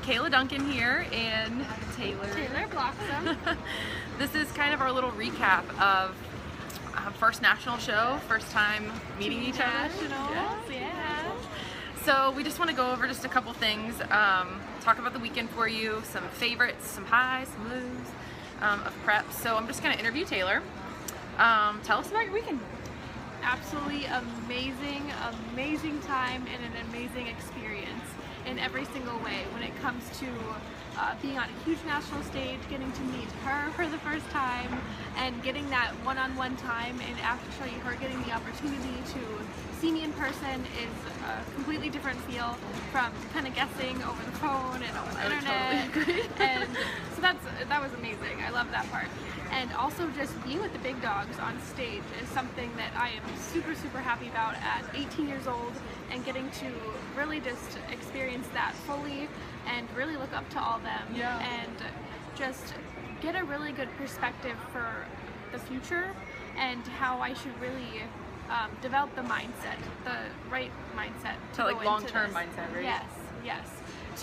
Kayla Duncan here, and Taylor Bloxham. This is kind of our little recap of first national show, first time meeting each other. Yeah. So we just want to go over just a couple things, talk about the weekend for you, some favorites, some highs, some lows of prep. So I'm just going to interview Taylor. Tell us about your weekend. Absolutely amazing time and an amazing experience in every single way when it comes to being on a huge national stage, getting to meet her for the first time, and getting that one-on-one time, and actually her getting the opportunity to see me in person is a completely different feel from kind of guessing over the phone and over the internet. Totally agree. And so that was amazing. I love that part. And also just being with the big dogs on stage is something that I am super happy about at 18 years old, and getting to really just experience that fully and really look up to all them and just get a really good perspective for the future and how I should really develop the mindset, the right mindset. So like long-term mindset, right? Yes.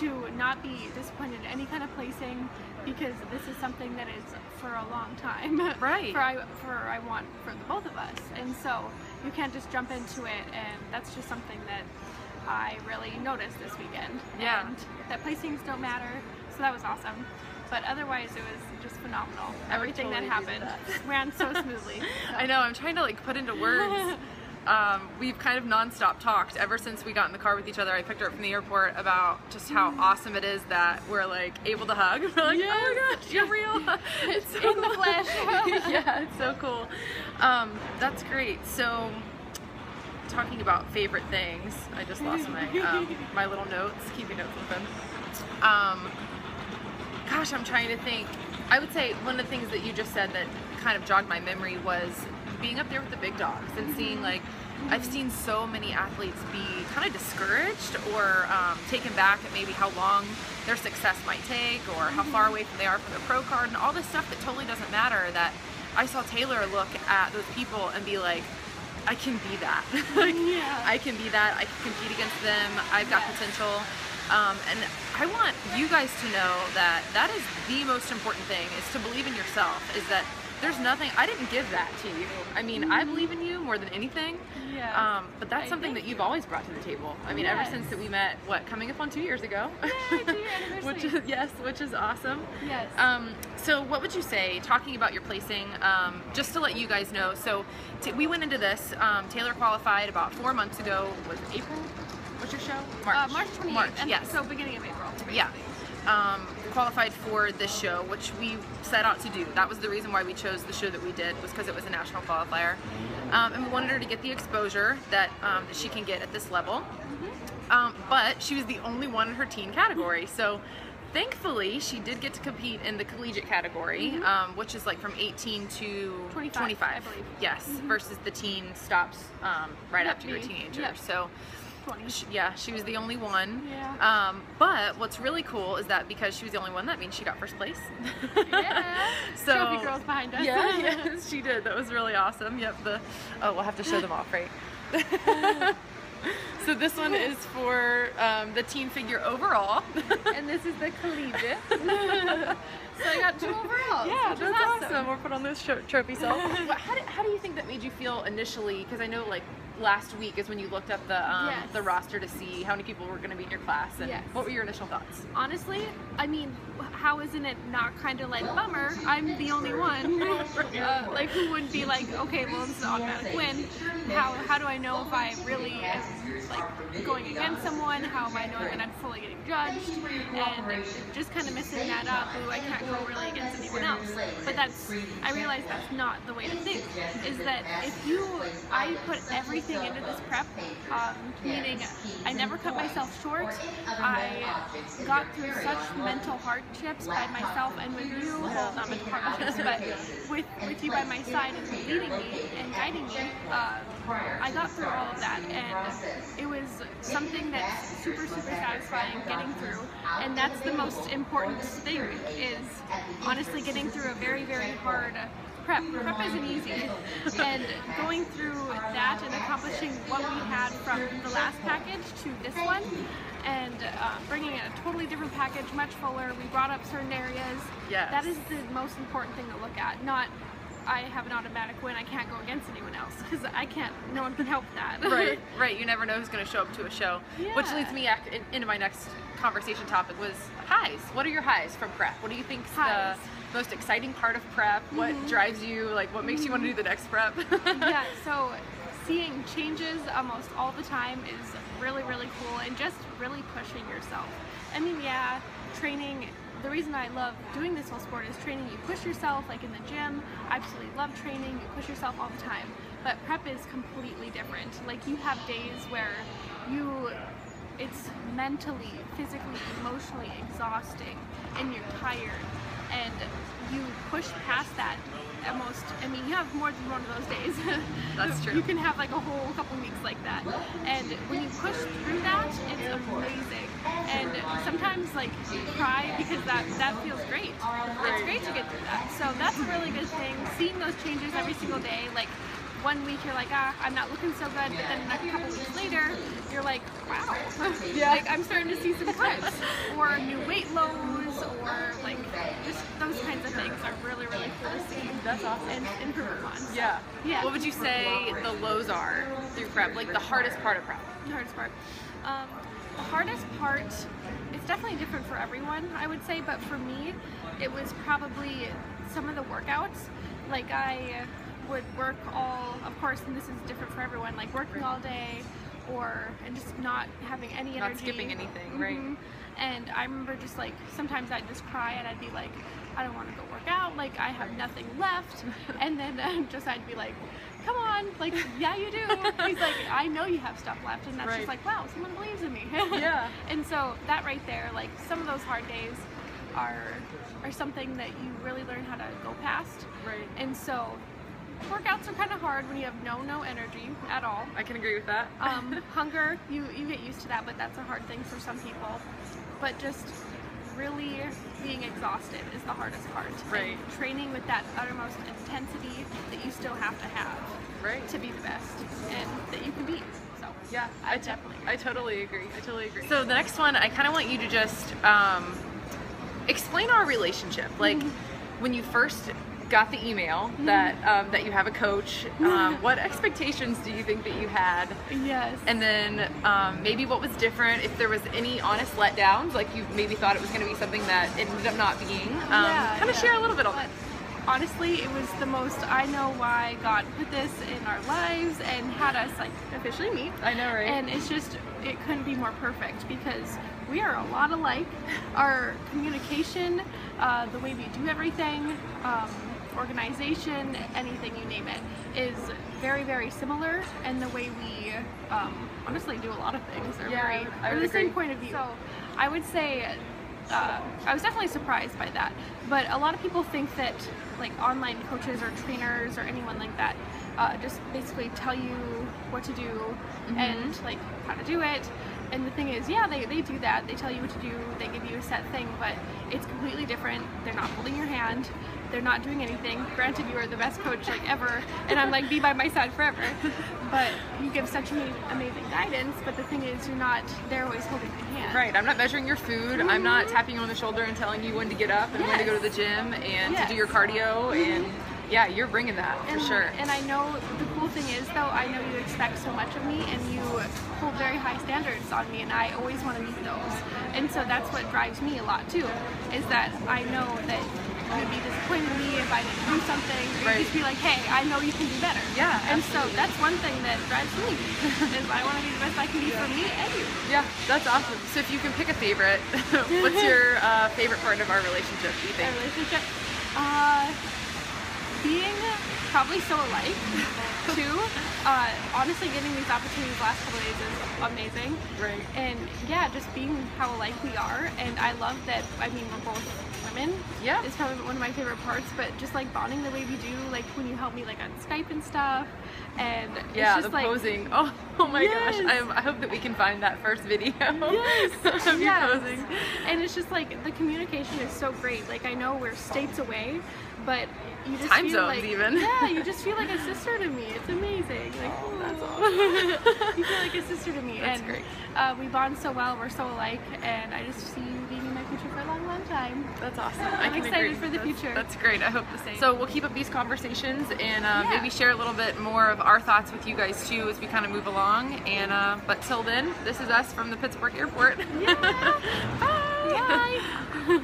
To not be disappointed in any kind of placing, because this is something that is for a long time. Right. I want for the both of us. And so you can't just jump into it, and that's just something that I really noticed this weekend. Yeah. And that placings don't matter, so that was awesome. But otherwise it was just phenomenal. Everything totally that happened ran so smoothly. So. I know, I'm trying to like put into words. We've kind of non-stop talked ever since we got in the car with each other. I picked her up from the airport about just how awesome it is that we're like able to hug. We're like, yes. Oh my gosh, you're real. It's in the flesh. Yeah, it's so cool. That's great. So talking about favorite things, I just lost my little notes, keeping notes with them. Gosh, I'm trying to think. I would say one of the things that you just said that kind of jogged my memory was being up there with the big dogs and seeing, like, I've seen so many athletes be kind of discouraged or taken back at maybe how long their success might take or how far away they are from their pro card and all this stuff that totally doesn't matter. That I saw Taylor look at those people and be like, I can be that. I can be that. I can compete against them. I've got potential. And I want you guys to know that that is the most important thing, is to believe in yourself, is that there's nothing, I didn't give that to you. I mean, I believe in you more than anything. Yeah. But that's something that you've always brought to the table. I mean, ever since that we met, coming up on 2 years ago? Yay, 2-year anniversary. which is awesome. Yes. So what would you say, talking about your placing, just to let you guys know, so we went into this, Taylor qualified about 4 months ago. Was it April? What's your show? March 28th. March, yes. So beginning of April. Basically. Yeah. Qualified for this show, which we set out to do. That was the reason why we chose the show that we did, was because it was a national qualifier. And we wanted her to get the exposure that she can get at this level. But she was the only one in her teen category. So thankfully, she did get to compete in the collegiate category, which is like from 18 to 25, I believe. Yes, versus the teen stops right after you're a teenager. Yep. So she was the only one. Yeah. But what's really cool is that because she was the only one, that means she got first place. Yeah. So Trophy girls behind us. Yeah, yes, she did. That was really awesome. Yep. We'll have to show them off, right? So this one is for the teen figure overall. And this is the collegiate. So I got 2 overalls. Yeah, that's awesome. We'll put on this trophy self. How do you think that made you feel initially? Because I know, like, last week is when you looked up the roster to see how many people were going to be in your class, and what were your initial thoughts? Honestly, I mean, how isn't it not kind of like, bummer, I'm the only one? Like, who would be like, okay, well, this is an automatic win. How do I know if I really am, like, going against someone? How am I knowing that I'm fully getting judged? And just kind of missing that up. Ooh, I can't go really against anyone else. But I realize that's not the way to think. Is that I put everything into this prep, meaning I never cut myself short. I got through such mental hardships by myself, and with you, well, not mental hardships, but with you by my side and leading me and guiding me, I got through all of that, and it was something that's super satisfying getting through, and that's the most important thing, is honestly getting through a very hard prep. Prep isn't easy, and going through that and accomplishing what we had from the last package to this one, and bringing in a totally different package, much fuller. We brought up certain areas. Yes. That is the most important thing to look at, not I have an automatic win, I can't go against anyone else, because I can't, no one can help that. Right, right. You never know who's going to show up to a show. Yeah. Which leads me into my next conversation topic was highs. What are your highs from prep? What do you think's the most exciting part of prep? What drives you? Like, what makes you want to do the next prep? Yeah, so seeing changes almost all the time is really, really cool, and just really pushing yourself. I mean, yeah, training, the reason I love doing this whole sport is training. You push yourself, like in the gym. I absolutely love training. You push yourself all the time. But prep is completely different. Like, you have days where it's mentally, physically, emotionally exhausting, and you're tired, and you push past that. I mean, you have more than one of those days. That's true. You can have like a whole couple weeks like that. And when you push through that, it's amazing. And sometimes like you cry because that feels great. It's great to get through that. So that's a really good thing. Seeing those changes every single day, like 1 week you're like, I'm not looking so good, but then a couple weeks later, you're like, wow, like I'm starting to see some clips, or new weight lows, or like just those kinds of things are really, really cool to see. That's awesome. And improve upon. So, Yeah. Yeah. What would you say the lows are through prep? Like the hardest part of prep? The hardest part. The hardest part, it's definitely different for everyone, I would say, but for me, it was probably some of the workouts. Like I would work of course, and this is different for everyone, like working all day, and just not having any energy. Not skipping anything, right? And I remember just like, sometimes I'd just cry and I'd be like, I don't want to go work out, like I have nothing left. And then I'd be like, come on, like, yeah you do. He's like, I know you have stuff left. And that's just like, wow, someone believes in me. Yeah. And so that right there, like some of those hard days are something that you really learn how to go past. Right. And so workouts are kind of hard when you have no energy at all. I can agree with that. Hunger, you get used to that, but that's a hard thing for some people. But just really being exhausted is the hardest part. Right. And training with that uttermost intensity that you still have to have to be the best and that you can be. So yeah, I definitely agree. I totally agree. So the next one, I kind of want you to just explain our relationship. Like when you first got the email that you have a coach, what expectations do you think that you had? Yes. And then maybe what was different, if there was any honest letdowns, like you maybe thought it was going to be something that it ended up not being. Kind of share a little bit on that. Honestly, it was the most, I know why God put this in our lives and had us like officially meet. I know, right? And it's just, it couldn't be more perfect because we are a lot alike. Our communication, the way we do everything, organization, anything you name it, is very, very similar, and the way we honestly do a lot of things are the same point of view. So I would say I was definitely surprised by that, but a lot of people think that like online coaches or trainers or anyone like that just basically tell you what to do and like how to do it. And the thing is, yeah, they do that. They tell you what to do. They give you a set thing, but it's completely different. They're not holding your hand. They're not doing anything. Granted, you are the best coach like ever, and I'm like, be by my side forever. But you give such amazing guidance. But the thing is, you're not there always holding your hand. Right. I'm not measuring your food. I'm not tapping you on the shoulder and telling you when to get up and when to go to the gym and to do your cardio. And yeah, you're bringing that for sure. And I know the cool thing is, though, I know you expect so much of me, and you hold very high standards on me, and I always want to meet those. And so that's what drives me a lot too, is that I know that you would be disappointed in me if I didn't do something, or you'd just be like, hey, I know you can do better. Yeah, and so that's one thing that drives me, is I want to be the best I can be for me and you. Yeah, that's awesome. So if you can pick a favorite, what's your favorite part of our relationship, do you think? Our relationship? Being probably so alike, too. Honestly, getting these opportunities the last couple of days is amazing. Right. And yeah, just being how alike we are. And I love that, I mean, we're both women. Yeah. It's probably one of my favorite parts, but just like bonding the way we do, like when you help me like on Skype and stuff. And yeah, it's just the like, posing. Oh my gosh. I hope that we can find that first video of you posing. And it's just like the communication is so great. Like I know we're states away, but you just Time feel zones like, even. yeah, you just feel like a sister to me. It's amazing. Like, That's awesome. you feel like a sister to me. That's and great. We bond so well. We're so alike, and I just see you being in my future for a long, long time. That's awesome. I'm can excited agree. for the future. That's great. I hope the same. So we'll keep up these conversations and Yeah. maybe share a little bit more of our thoughts with you guys too as we kind of move along. And but till then, this is us from the Pittsburgh Airport. Yeah. Bye. Bye.